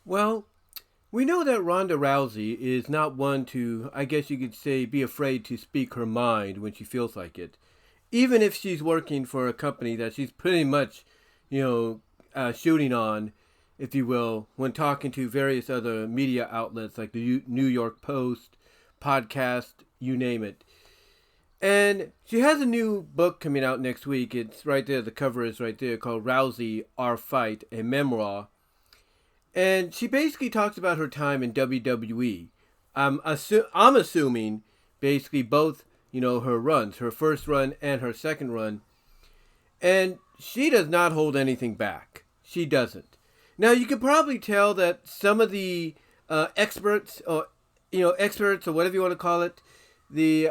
Well, we know that Ronda Rousey is not one to, I guess you could say, be afraid to speak her mind when she feels like it. Even if she's working for a company that she's pretty much, shooting on, if you will, when talking to various other media outlets like the New York Post, podcast, you name it. And she has a new book coming out next week. It's right there, the cover is right there, called Rousey, Our Fight, a Memoir. And she basically talks about her time in WWE. I'm assuming basically both, her runs, her first run and her second run. And she does not hold anything back. She doesn't. Now, you can probably tell that some of the experts, or, experts, or whatever you want to call it, the,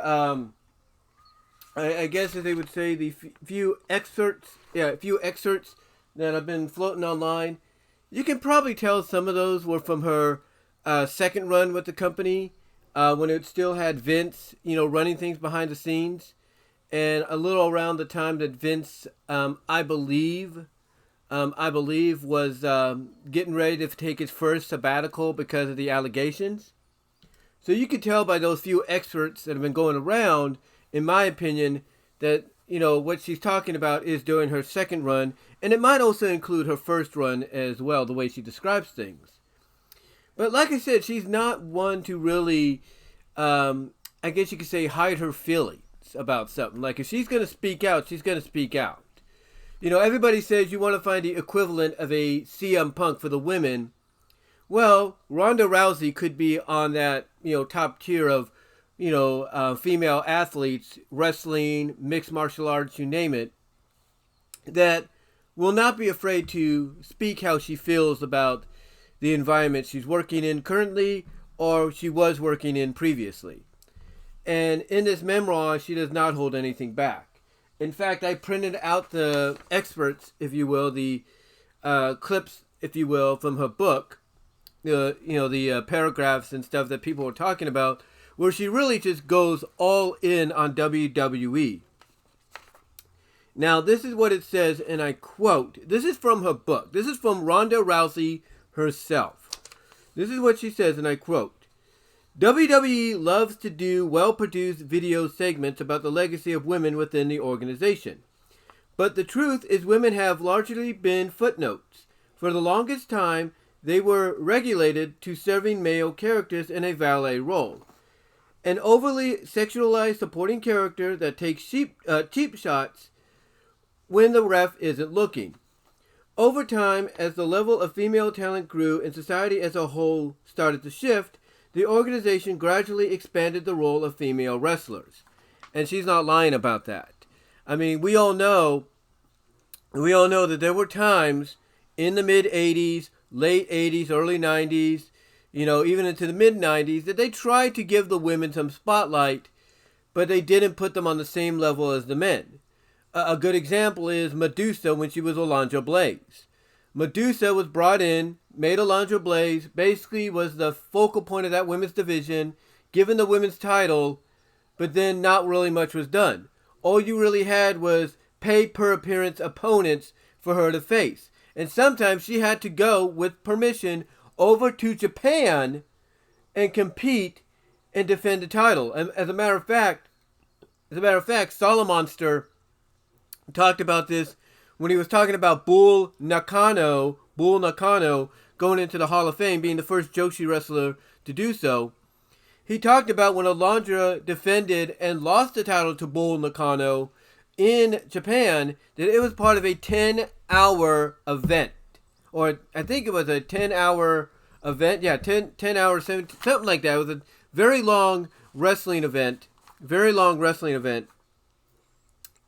I guess as they would say, the few excerpts that have been floating online, you can probably tell some of those were from her second run with the company, when it still had Vince, running things behind the scenes, and a little around the time that Vince, I believe, was getting ready to take his first sabbatical because of the allegations. So you can tell by those few excerpts that have been going around, in my opinion, that what she's talking about is during her second run, and it might also include her first run as well, the way she describes things. But like I said, she's not one to really, I guess you could say, hide her feelings about something. Like if she's going to speak out, she's going to speak out. Everybody says you want to find the equivalent of a CM Punk for the women. Well, Ronda Rousey could be on that, top tier of, female athletes, wrestling, mixed martial arts, you name it, that will not be afraid to speak how she feels about the environment she's working in currently or she was working in previously. And in this memoir, she does not hold anything back. In fact, I printed out the excerpts, if you will, the clips, if you will, from her book, the paragraphs and stuff that people were talking about, where she really just goes all in on WWE. Now, this is what it says, and I quote. This is from her book. This is from Ronda Rousey herself. This is what she says, and I quote. WWE loves to do well-produced video segments about the legacy of women within the organization. But the truth is women have largely been footnotes. For the longest time, they were regulated to serving male characters in a valet role. An overly sexualized supporting character that takes cheap shots when the ref isn't looking. Over time, as the level of female talent grew and society as a whole started to shift, the organization gradually expanded the role of female wrestlers. And she's not lying about that. I mean, we all know that there were times in the mid-'80s, late 80s, early 90s, even into the mid-'90s, that they tried to give the women some spotlight, but they didn't put them on the same level as the men. A good example is Medusa when she was Alundra Blaze. Medusa was brought in, made Alundra Blaze, basically was the focal point of that women's division, given the women's title, but then not really much was done. All you really had was pay per appearance opponents for her to face. And sometimes she had to go, with permission, over to Japan and compete and defend the title. And as a matter of fact, Solomonster talked about this when he was talking about Bull Nakano going into the Hall of Fame, being the first Joshi wrestler to do so. He talked about when Alundra defended and lost the title to Bull Nakano in Japan, that it was part of a 10-hour event. Or I think it was a 10-hour event. Yeah, 10 hours, something like that. It was a very long wrestling event.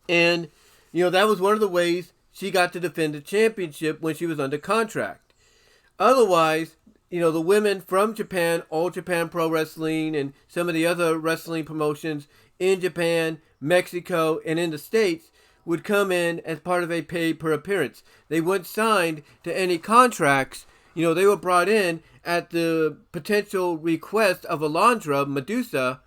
And, that was one of the ways she got to defend the championship when she was under contract. Otherwise, the women from Japan, All Japan Pro Wrestling, and some of the other wrestling promotions in Japan, Mexico, and in the States would come in as part of a pay per appearance. They weren't signed to any contracts. They were brought in at the potential request of Alundra, Medusa,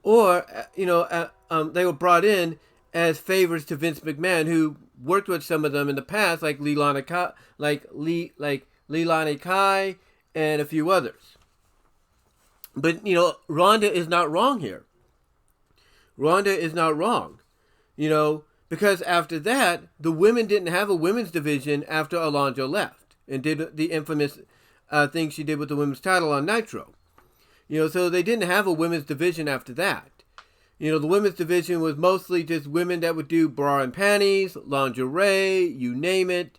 or, they were brought in as favors to Vince McMahon, who worked with some of them in the past, like Leilani Kai and a few others. But, Ronda is not wrong here. Ronda is not wrong. Because after that, the women didn't have a women's division after Alonzo left and did the infamous thing she did with the women's title on Nitro. So they didn't have a women's division after that. The women's division was mostly just women that would do bra and panties, lingerie, you name it.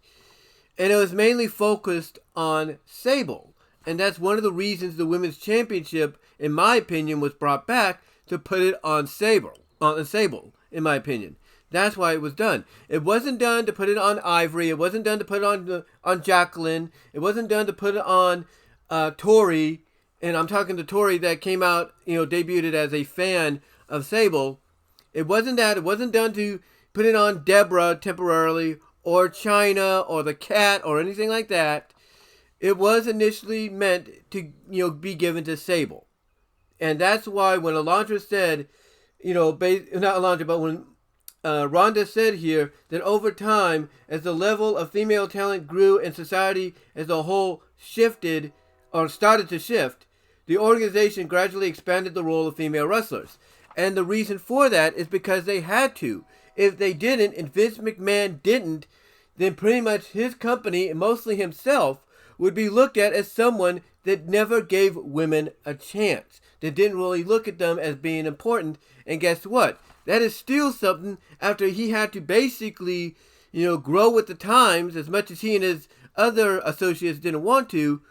And it was mainly focused on Sable. And that's one of the reasons the women's championship, in my opinion, was brought back to put it on Sable, in my opinion. That's why it was done. It wasn't done to put it on Ivory. It wasn't done to put it on Jacqueline. It wasn't done to put it on Tori. And I'm talking to Tori that came out, debuted as a fan of Sable. It wasn't that. It wasn't done to put it on Deborah temporarily or China or the Cat or anything like that. It was initially meant to, be given to Sable. And that's why when Alondra said, not Alondra, but when Ronda said here that over time, as the level of female talent grew and society as a whole shifted or started to shift, the organization gradually expanded the role of female wrestlers. And the reason for that is because they had to. If they didn't, and Vince McMahon didn't, then pretty much his company, and mostly himself, would be looked at as someone that never gave women a chance. That didn't really look at them as being important. And guess what? That is still something after he had to basically, grow with the times as much as he and his other associates didn't want to.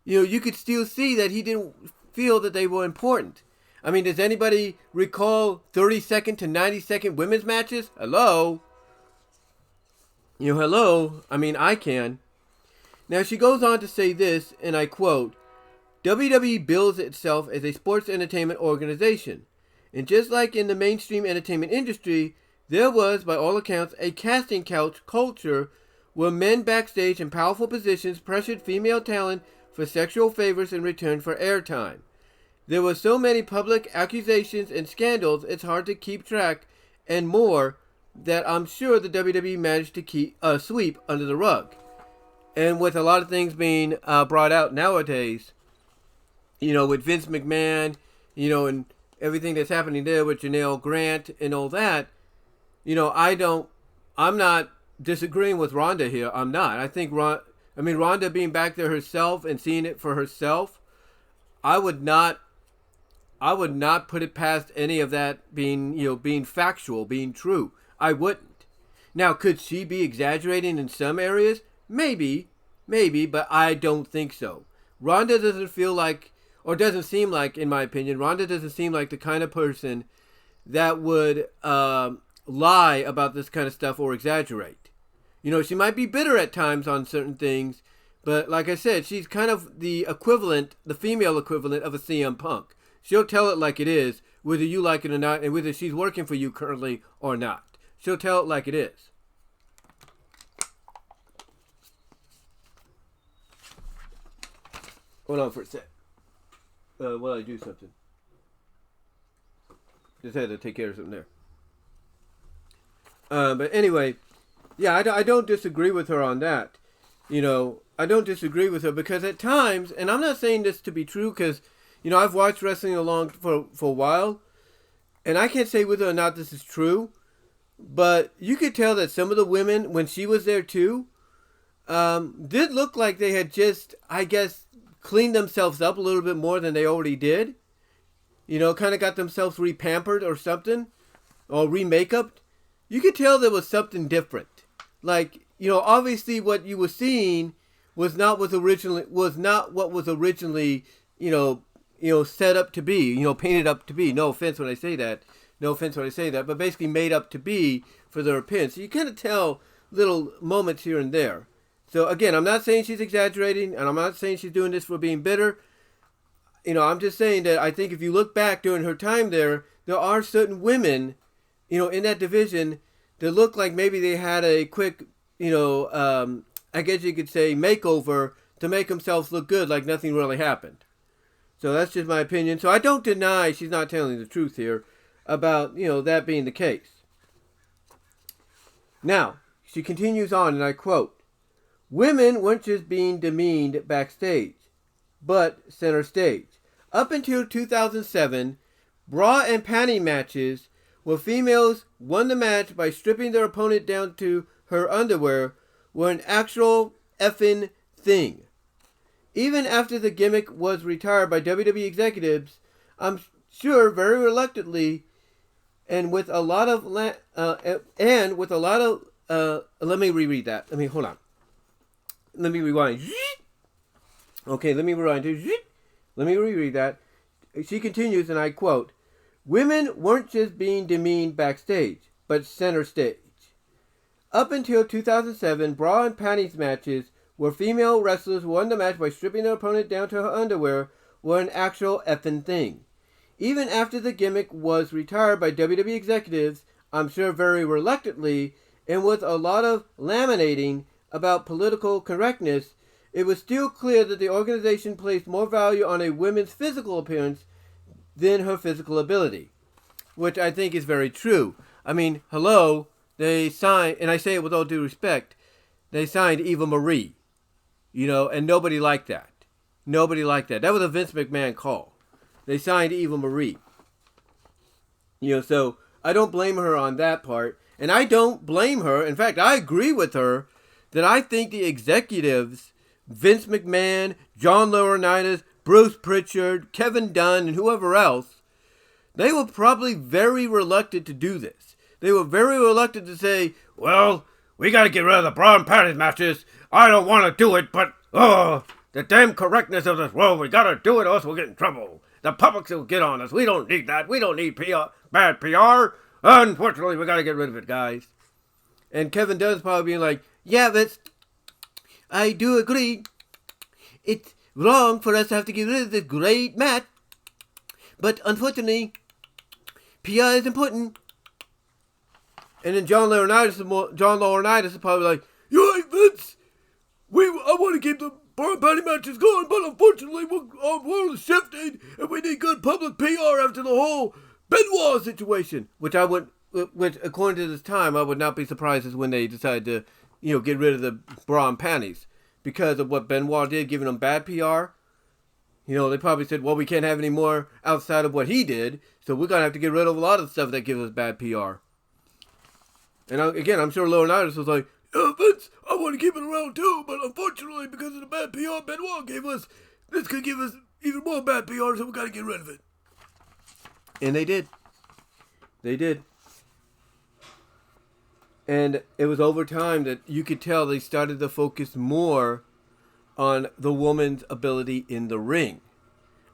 You could still see that he didn't feel that they were important. I mean, does anybody recall 30-second to 90-second women's matches? Hello? Hello? I mean, I can. Now, she goes on to say this, and I quote, WWE bills itself as a sports entertainment organization. And just like in the mainstream entertainment industry, there was, by all accounts, a casting couch culture where men backstage in powerful positions pressured female talent for sexual favors in return for airtime. There were so many public accusations and scandals, it's hard to keep track, and more, that I'm sure the WWE managed to keep sweep under the rug. And with a lot of things being brought out nowadays, with Vince McMahon, and everything that's happening there with Janelle Grant and all that, I'm not disagreeing with Ronda here. I'm not. I think Ronda being back there herself and seeing it for herself, I would not put it past any of that being factual, being true. I wouldn't. Now, could she be exaggerating in some areas? Maybe, but I don't think so. Ronda doesn't feel like, or doesn't seem like, in my opinion, Ronda doesn't seem like the kind of person that would lie about this kind of stuff or exaggerate. She might be bitter at times on certain things, but like I said, she's kind of the female equivalent of a CM Punk. She'll tell it like it is, whether you like it or not, and whether she's working for you currently or not. She'll tell it like it is. Hold on for a sec. While I do something. Just had to take care of something there. But anyway, yeah, I don't disagree with her on that. I don't disagree with her because at times, and I'm not saying this to be true because, I've watched wrestling along for a while, and I can't say whether or not this is true, but you could tell that some of the women, when she was there too, did look like they had just, I guess, cleaned themselves up a little bit more than they already did. Kind of got themselves re-pampered or something, or re-makeuped. You could tell there was something different. Like, obviously what you were seeing was not what was originally, set up to be, painted up to be. No offense when I say that. But basically made up to be for their appearance. So you kind of tell little moments here and there. So again, I'm not saying she's exaggerating, and I'm not saying she's doing this for being bitter. I'm just saying that I think if you look back during her time there are certain women, in that division that look like maybe they had a quick, I guess you could say makeover to make themselves look good, like nothing really happened. So that's just my opinion. So I don't deny she's not telling the truth here about, that being the case. Now, she continues on, and I quote, "Women weren't just being demeaned backstage. but center stage. Up until 2007, bra and panty matches where females won the match by stripping their opponent down to her underwear were an actual effing thing. Even after the gimmick was retired by WWE executives, I'm sure very reluctantly, and with a lot of let me reread that. Hold on. Let me rewind. Okay, let me rewind. Let me reread that. She continues, and I quote, "Women weren't just being demeaned backstage, but center stage. Up until 2007, bra and panties matches where female wrestlers won the match by stripping their opponent down to her underwear were an actual effing thing. Even after the gimmick was retired by WWE executives, I'm sure very reluctantly, and with a lot of laminating about political correctness, it was still clear that the organization placed more value on a woman's physical appearance than her physical ability." Which I think is very true. I mean, hello, they signed, and I say it with all due respect, they signed Eva Marie. And nobody liked that. Nobody liked that. That was a Vince McMahon call. They signed Eva Marie. So I don't blame her on that part. And I don't blame her. In fact, I agree with her that I think the executives, Vince McMahon, John Laurinaitis, Bruce Prichard, Kevin Dunn, and whoever else, they were probably very reluctant to do this. They were very reluctant to say, well, we got to get rid of the bra and panties matches. I don't want to do it, but, the damn correctness of this world, we got to do it or else we'll get in trouble. The public will get on us. We don't need that. We don't need bad PR. Unfortunately, we got to get rid of it, guys. And Kevin Dunn's probably being like, yeah, Vince, I do agree. It's wrong for us to have to get rid of this great match. But unfortunately, PR is important. And then John Laurinaitis is probably like, you're right, Vince. I want to keep the bar and panty matches going, but unfortunately, our world is shifting, and we need good public PR after the whole Benoit situation. Which according to this time, I would not be surprised is when they decided to, get rid of the bra and panties because of what Benoit did, giving them bad PR. They probably said, well, we can't have any more outside of what he did, so we're gonna have to get rid of a lot of stuff that gives us bad PR. And again, I'm sure Laurinaitis was like, yeah, Vince, I want to keep it around too, but unfortunately, because of the bad PR Benoit gave us, this could give us even more bad PR, so we got to get rid of it. And they did. They did. And it was over time that you could tell they started to focus more on the woman's ability in the ring.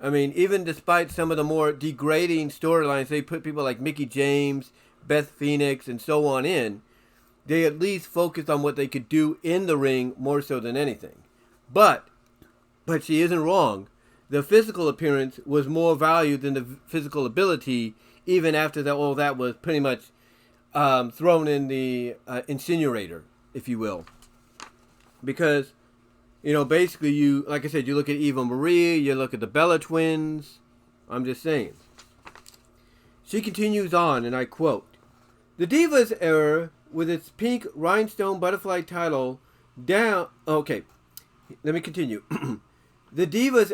I mean, even despite some of the more degrading storylines, they put people like Mickie James, Beth Phoenix, and so on in, they at least focused on what they could do in the ring more so than anything. But she isn't wrong. The physical appearance was more valued than the physical ability, even after all that was pretty much thrown in the incinerator, if you will. Because, basically like I said, you look at Eva Marie, you look at the Bella twins. I'm just saying. She continues on, and I quote, "The Divas era, with its pink rhinestone butterfly title down..." Okay, let me continue. The Divas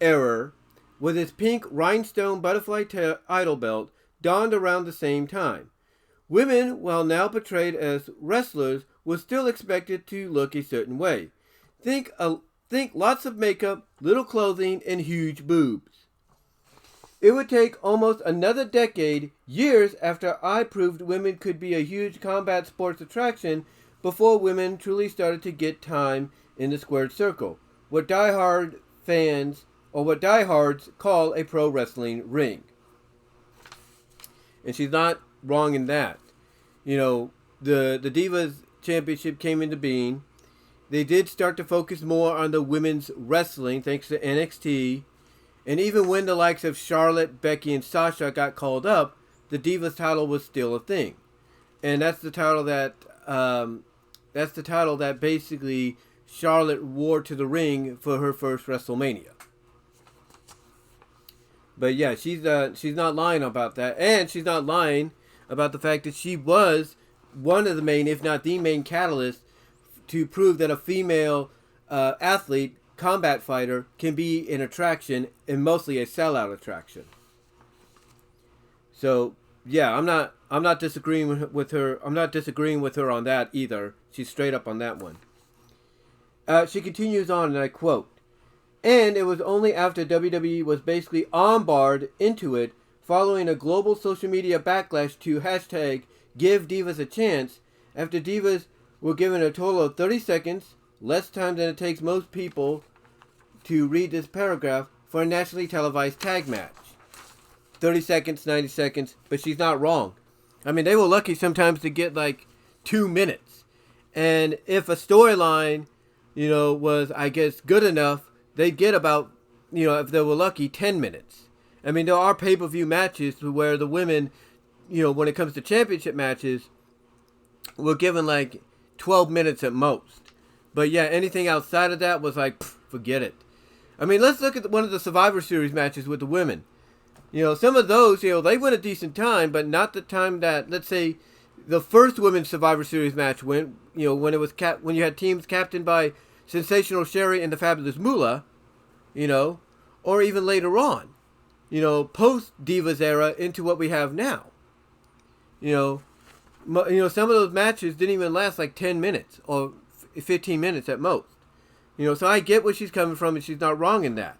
era, with its pink rhinestone butterfly title belt, dawned around the same time. Women, while now portrayed as wrestlers, were still expected to look a certain way. Think lots of makeup, little clothing, and huge boobs. It would take almost another decade, years after I proved women could be a huge combat sports attraction, before women truly started to get time in the squared circle, what diehards call a pro wrestling ring. And she's not wrong in that. The Divas Championship came into being. They did start to focus more on the women's wrestling, thanks to NXT. And even when the likes of Charlotte, Becky, and Sasha got called up, the Divas title was still a thing. And that's the title that basically Charlotte wore to the ring for her first WrestleMania. But yeah, she's not lying about that, and she's not lying about the fact that she was one of the main, if not the main catalyst, to prove that a female athlete combat fighter can be an attraction and mostly a sellout attraction. So yeah, I'm not disagreeing with her. I'm not disagreeing with her on that either. She's straight up on that one. She continues on, and I quote, "And it was only after WWE was basically armbarred into it, following a global social media backlash to hashtag Give Divas a Chance, after Divas were given a total of 30 seconds, less time than it takes most people to read this paragraph, for a nationally televised tag match. 30 seconds, 90 seconds, but she's not wrong. I mean, they were lucky sometimes to get like 2 minutes. And if a storyline, was, I guess, good enough, they'd get about, if they were lucky, 10 minutes. I mean, there are pay-per-view matches where the women, when it comes to championship matches, were given like 12 minutes at most. But yeah, anything outside of that was like, forget it. I mean, let's look at one of the Survivor Series matches with the women. Some of those, they went a decent time, but not the time that, let's say, the first women's Survivor Series match went. When it was when you had teams captained by Sensational Sherry and the Fabulous Moolah, or even later on, post Divas era into what we have now. Some of those matches didn't even last like 10 minutes or 15 minutes at most. So I get where she's coming from, and she's not wrong in that.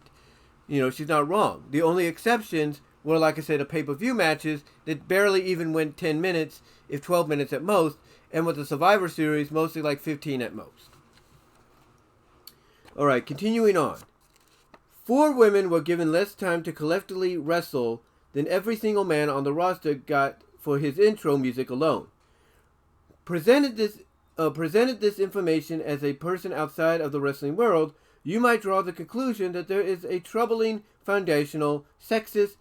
She's not wrong. The only exceptions were, like I said, the pay-per-view matches that barely even went 10 minutes, if 12 minutes at most, and with the Survivor Series, mostly like 15 at most. Alright, continuing on. 4 women were given less time to collectively wrestle than every single man on the roster got for his intro music alone. Presented this information as a person outside of the wrestling world, you might draw the conclusion that there is a troubling, foundational, sexist,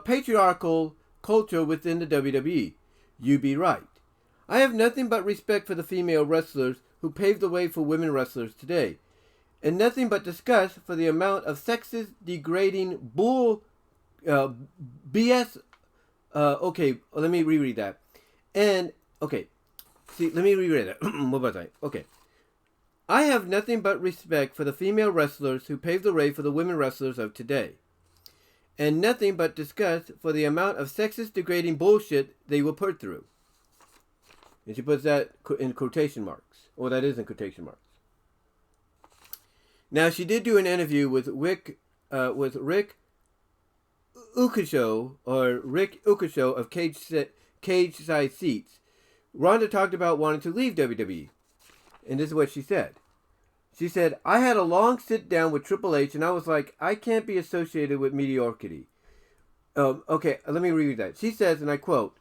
patriarchal culture within the WWE. You'd be right. I have nothing but respect for the female wrestlers who paved the way for women wrestlers today, and nothing but disgust for the amount of sexist, degrading BS. Okay, let me reread that. Let me reread that. What was I? Okay. I have nothing but respect for the female wrestlers who paved the way for the women wrestlers of today, and nothing but disgust for the amount of sexist, degrading bullshit they were put through. And she puts that in quotation marks. Or that is in quotation marks. Now, she did do an interview with Rick Ukasho, of Cage Side Seats. Ronda talked about wanting to leave WWE. And this is what she said. She said, I had a long sit down with Triple H, and I was like, I can't be associated with mediocrity. Okay, let me read that. She says, and I quote,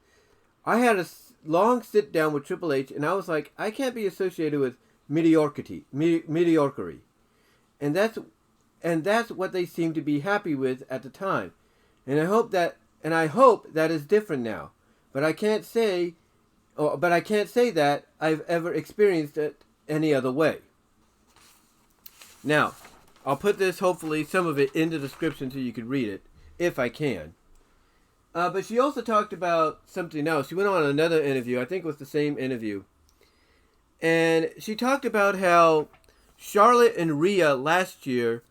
I had a long sit down with Triple H, and I was like, I can't be associated with mediocrity. And that's what they seem to be happy with at the time. And I hope that is different now. But I can't say that I've ever experienced it any other way. Now, I'll put this, hopefully, some of it in the description so you can read it, if I can. But she also talked about something else. She went on another interview. I think it was the same interview. And she talked about how Charlotte and Rhea last year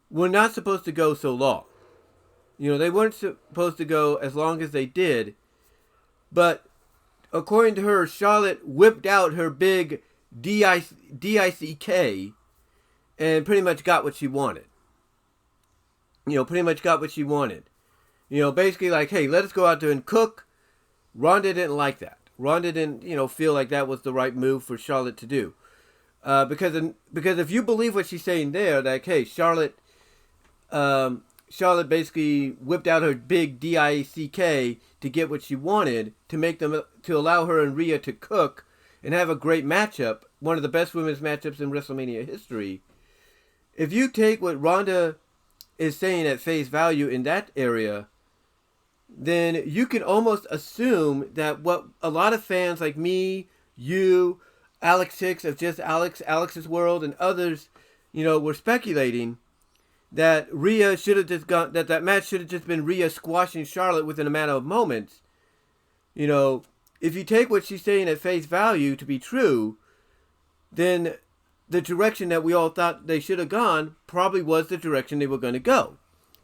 were not supposed to go so long. They weren't supposed to go as long as they did. But according to her, Charlotte whipped out her big DICK and pretty much got what she wanted. Basically like, hey, let us go out there and cook. Ronda didn't like that. Ronda didn't, feel like that was the right move for Charlotte to do. Because if you believe what she's saying there, like, hey, Charlotte basically whipped out her big DICK to get what she wanted, to allow her and Rhea to cook and have a great matchup, one of the best women's matchups in WrestleMania history. If you take what Ronda is saying at face value in that area, then you can almost assume that what a lot of fans like me, you, Alex Hicks of Just Alex's World, and others, were speculating that Rhea should have just gone, that match should have just been Rhea squashing Charlotte within a matter of moments. If you take what she's saying at face value to be true, then the direction that we all thought they should have gone probably was the direction they were going to go.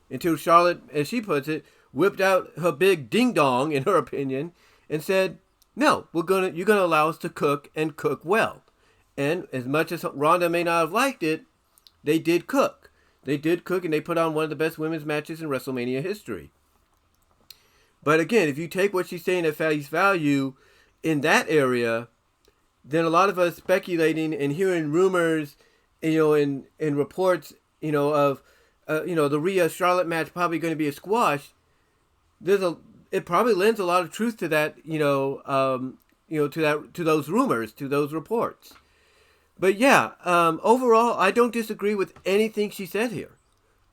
Until Charlotte, as she puts it, whipped out her big ding-dong, in her opinion, and said, no, you're going to allow us to cook and cook well. And as much as Ronda may not have liked it, they did cook. They did cook, and they put on one of the best women's matches in WrestleMania history. But again, if you take what she's saying at face value in that area, then a lot of us speculating and hearing rumors, in reports, of, the Rhea Charlotte match probably going to be a squash. It probably lends a lot of truth to that, to those rumors, to those reports. But yeah, overall, I don't disagree with anything she said here.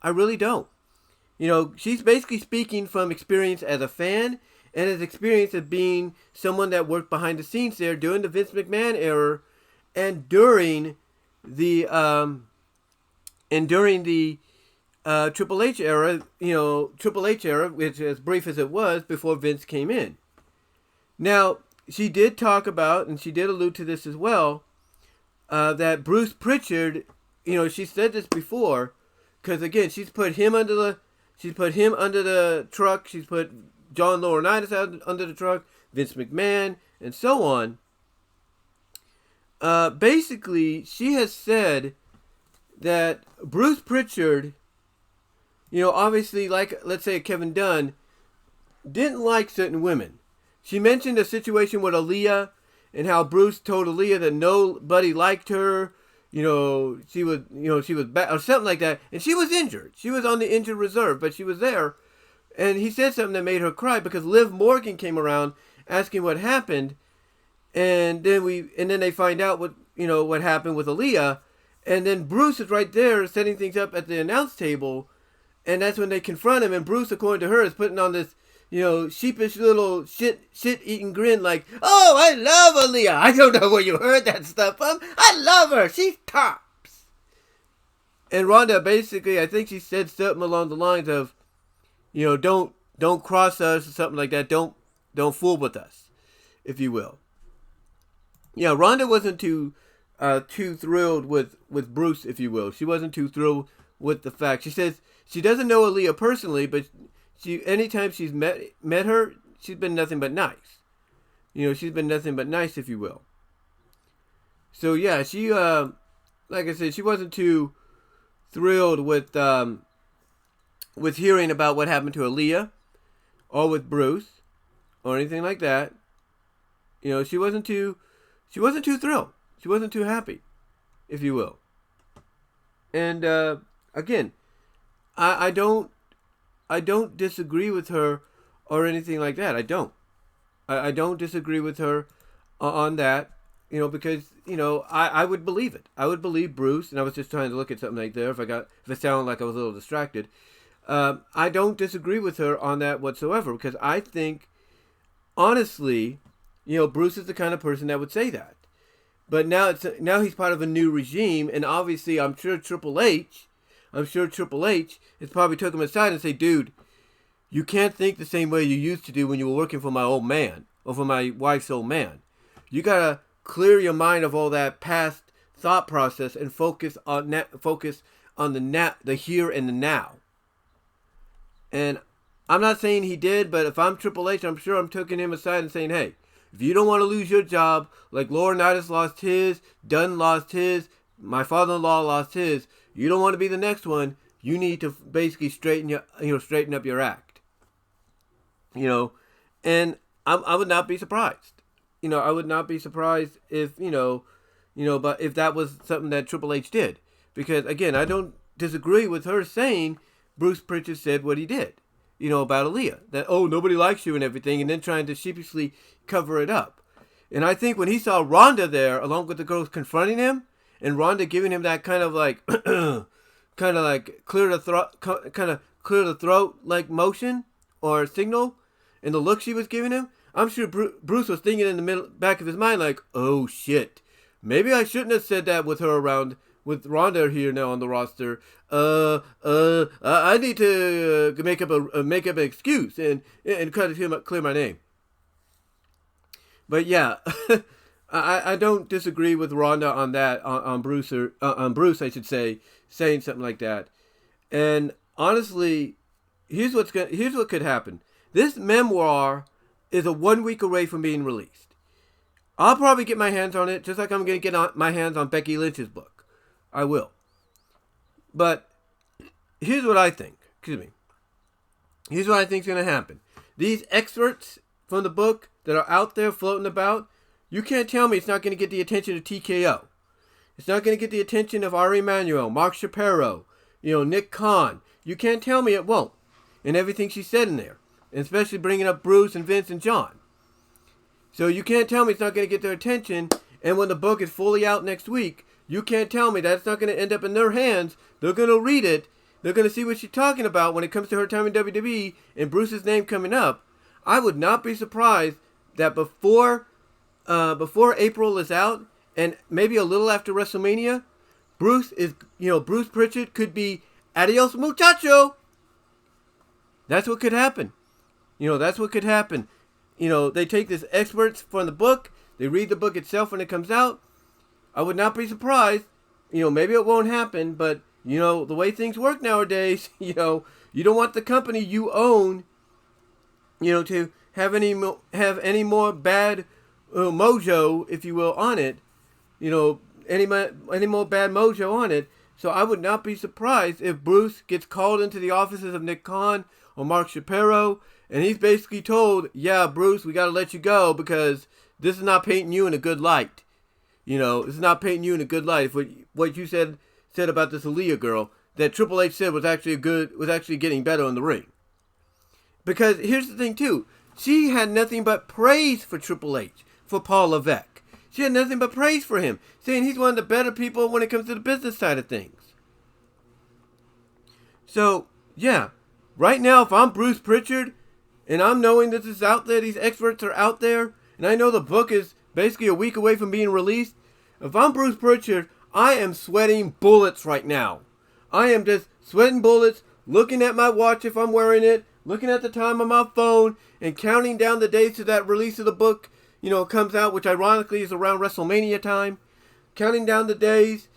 I really don't. She's basically speaking from experience as a fan and as experience of being someone that worked behind the scenes there during the Vince McMahon era and during the Triple H era, which as brief as it was before Vince came in. Now, she did talk about, and she did allude to this as well, that Bruce Prichard, she said this before, because again, she's put him under the truck. She's put John Laurinaitis under the truck, Vince McMahon, and so on. Basically, she has said that Bruce Prichard, obviously, like, let's say Kevin Dunn, didn't like certain women. She mentioned a situation with Aaliyah and how Bruce told Aaliyah that nobody liked her. She was bad or something like that. And she was injured. She was on the injured reserve, but she was there. And he said something that made her cry because Liv Morgan came around asking what happened. And then they find out what happened with Aaliyah. And then Bruce is right there setting things up at the announce table. And that's when they confront him. And Bruce, according to her, is putting on this, sheepish little shit-eating grin like, oh, I love Aaliyah. I don't know where you heard that stuff from. I love her. She's tops. And Ronda basically, I think she said something along the lines of, don't cross us or something like that. Don't fool with us, if you will. Yeah, Ronda wasn't too thrilled with Bruce, if you will. She wasn't too thrilled with the fact. She says she doesn't know Aaliyah personally, but anytime she's met her, she's been nothing but nice. She's been nothing but nice, if you will. So yeah, she, like I said, she wasn't too thrilled with hearing about what happened to Aaliyah, or with Bruce, or anything like that. She wasn't too thrilled. She wasn't too happy, if you will. And again, I don't disagree with her or anything like that. I don't. I don't disagree with her on that, because, I would believe it. I would believe Bruce, and I was just trying to look at something like there if it sounded like I was a little distracted. I don't disagree with her on that whatsoever, because I think, honestly, Bruce is the kind of person that would say that. But now he's part of a new regime, and obviously I'm sure Triple H has probably took him aside and say, dude, you can't think the same way you used to do when you were working for my old man or for my wife's old man. You gotta clear your mind of all that past thought process and focus on the here and the now. And I'm not saying he did, but if I'm Triple H, I'm sure I'm taking him aside and saying, hey, if you don't want to lose your job, like Laurinaitis lost his, Dunn lost his, my father-in-law lost his, you don't want to be the next one. You need to basically straighten up your act. And I would not be surprised. I would not be surprised if, but if that was something that Triple H did. Because, again, I don't disagree with her saying Bruce Prichard said what he did, about Aaliyah. That, oh, nobody likes you and everything, and then trying to sheepishly cover it up. And I think when he saw Ronda there, along with the girls confronting him, and Ronda giving him that kind of like, clear the throat like motion or signal, and the look she was giving him, I'm sure Bruce was thinking in the back of his mind like, oh shit, maybe I shouldn't have said that with her around, with Ronda here now on the roster. I need to make up an excuse and kind of clear my name. But yeah, I don't disagree with Ronda on that, on Bruce, I should say, saying something like that. And honestly, here's what could happen. This memoir is a 1 week away from being released. I'll probably get my hands on it, just like I'm going to get my hands on Becky Lynch's book. I will. But here's what I think. Excuse me. Here's what I think is going to happen. These excerpts from the book that are out there floating about, you can't tell me it's not going to get the attention of TKO. It's not going to get the attention of Ari Emanuel, Mark Shapiro, Nick Khan. You can't tell me it won't. And everything she said in there. And especially bringing up Bruce and Vince and John. So you can't tell me it's not going to get their attention. And when the book is fully out next week, you can't tell me that's not going to end up in their hands. They're going to read it. They're going to see what she's talking about when it comes to her time in WWE and Bruce's name coming up. I would not be surprised that before April is out and maybe a little after WrestleMania, Bruce Prichard could be adios muchacho. That's what could happen. That's what could happen. They take this excerpts from the book. They read the book itself when it comes out. I would not be surprised. Maybe it won't happen, but the way things work nowadays, you don't want the company you own, to have any more bad mojo, if you will, on it. Any more bad mojo on it. So I would not be surprised if Bruce gets called into the offices of Nick Khan or Mark Shapiro, and he's basically told, yeah, Bruce, we got to let you go because this is not painting you in a good light. This is not painting you in a good light. If what you said about this Aaliyah girl that Triple H said was actually getting better in the ring. Because here's the thing too, she had nothing but praise for Triple H, for Paul Levesque. She had nothing but praise for him, saying he's one of the better people when it comes to the business side of things. So, yeah, right now, if I'm Bruce Prichard, and I'm knowing this is out there, these experts are out there, and I know the book is basically a week away from being released, if I'm Bruce Prichard, I am sweating bullets right now. I am just sweating bullets, looking at my watch if I'm wearing it, looking at the time on my phone, and counting down the days to that release of the book, comes out, which ironically is around WrestleMania time. Counting down the days,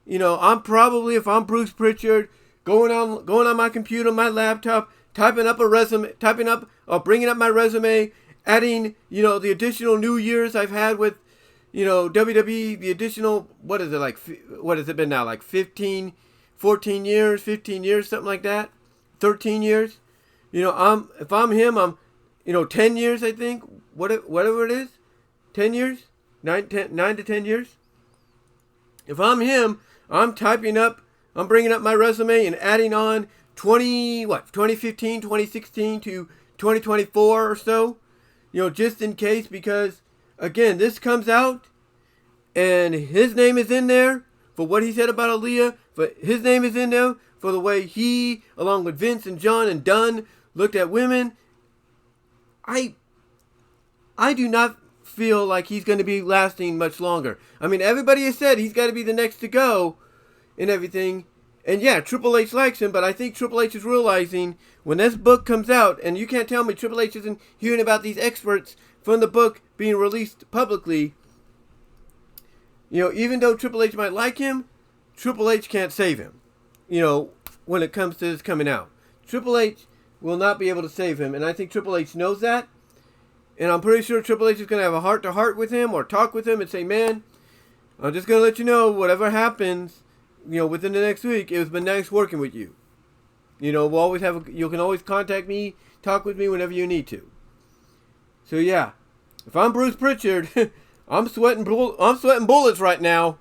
I'm probably, if I'm Bruce Prichard, going on my computer, my laptop, typing up or bringing up my resume, adding, the additional New Year's I've had with, WWE, the additional, what has it been now, like 15 years, something like that, 13 years. If I'm him, I'm, 10 years, I think, whatever it is, 10 years, 9 to 10 years. If I'm him, I'm bringing up my resume and adding on 2015, 2016 to 2024 or so, just in case, because again, this comes out and his name is in there for what he said about Aaliyah, but his name is in there for the way he, along with Vince and John and Dunn, looked at women. I do not feel like he's going to be lasting much longer. I mean, everybody has said he's got to be the next to go and everything. And yeah, Triple H likes him, but I think Triple H is realizing when this book comes out, and you can't tell me Triple H isn't hearing about these experts from the book being released publicly. Even though Triple H might like him, Triple H can't save him. When it comes to this coming out. Triple H will not be able to save him, and I think Triple H knows that. And I'm pretty sure Triple H is going to have a heart-to-heart with him or talk with him and say, man, I'm just going to let you know, whatever happens, within the next week, it's been nice working with you. We'll always you can always contact me, talk with me whenever you need to. So yeah, if I'm Bruce Prichard, I'm sweating bullets right now.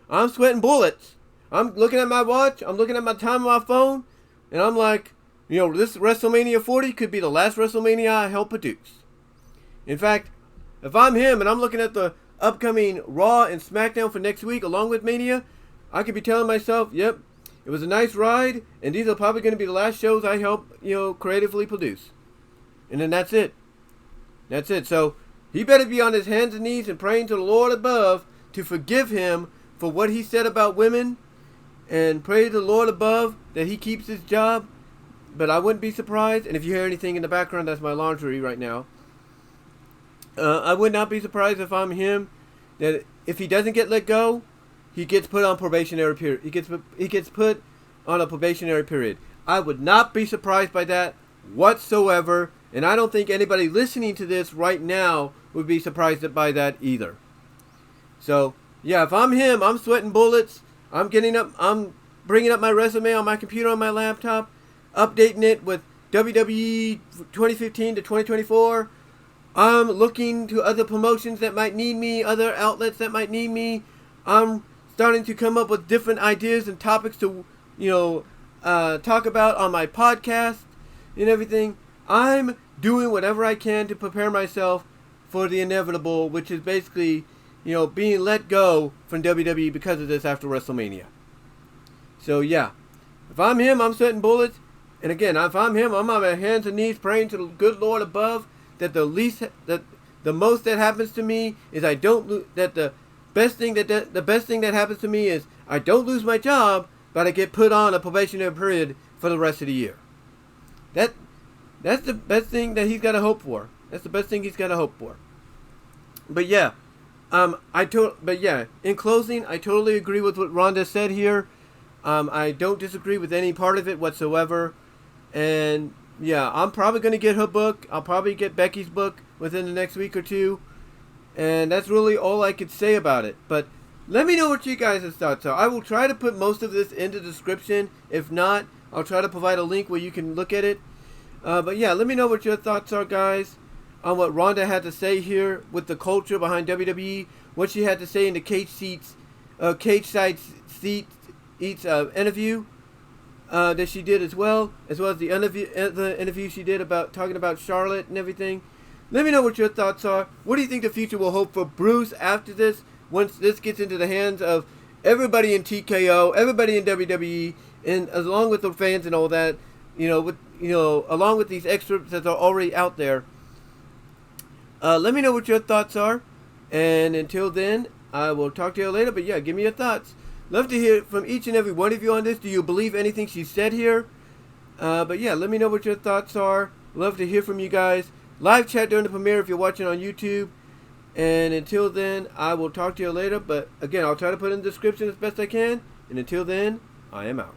I'm sweating bullets. I'm looking at my watch, I'm looking at my time on my phone, and I'm like, this WrestleMania 40 could be the last WrestleMania I help produce. In fact, if I'm him and I'm looking at the upcoming Raw and SmackDown for next week along with Mania, I could be telling myself, yep, it was a nice ride, and these are probably going to be the last shows I help, creatively produce. And then that's it. That's it. So he better be on his hands and knees and praying to the Lord above to forgive him for what he said about women, and pray to the Lord above that he keeps his job. But I wouldn't be surprised, and if you hear anything in the background, that's my laundry right now. I would not be surprised if I'm him, that if he doesn't get let go, he gets put on probationary period. He gets put on a probationary period. I would not be surprised by that whatsoever, and I don't think anybody listening to this right now would be surprised by that either. So yeah, if I'm him, I'm sweating bullets. I'm bringing up my resume on my computer on my laptop, updating it with WWE 2015 to 2024. I'm looking to other promotions that might need me, other outlets that might need me. I'm starting to come up with different ideas and topics to, talk about on my podcast and everything. I'm doing whatever I can to prepare myself for the inevitable, which is basically, being let go from WWE because of this after WrestleMania. So yeah, if I'm him, I'm sweating bullets. And again, if I'm him, I'm on my hands and knees praying to the good Lord above that the most that happens to me is I don't lose. That the best thing that happens to me is I don't lose my job, but I get put on a probationary period for the rest of the year. That's the best thing that he's got to hope for. That's the best thing he's got to hope for. But yeah, in closing, I totally agree with what Ronda said here. I don't disagree with any part of it whatsoever. And yeah, I'm probably going to get her book. I'll probably get Becky's book within the next week or two. And that's really all I could say about it. But let me know what you guys' thoughts are. I will try to put most of this in the description. If not, I'll try to provide a link where you can look at it. But yeah, let me know what your thoughts are, guys, on what Ronda had to say here with the culture behind WWE, what she had to say in the cage side seat interview that she did as well as the interview she did about talking about Charlotte and everything. Let me know what your thoughts are. What do you think the future will hold for Bruce after this, once this gets into the hands of everybody in TKO, everybody in WWE, and along with the fans and all that, along with these excerpts that are already out there. Let me know what your thoughts are. And until then, I will talk to you later. But yeah, give me your thoughts. Love to hear from each and every one of you on this. Do you believe anything she said here? But yeah, let me know what your thoughts are. Love to hear from you guys. Live chat during the premiere if you're watching on YouTube. And until then, I will talk to you later. But again, I'll try to put in the description as best I can. And until then, I am out.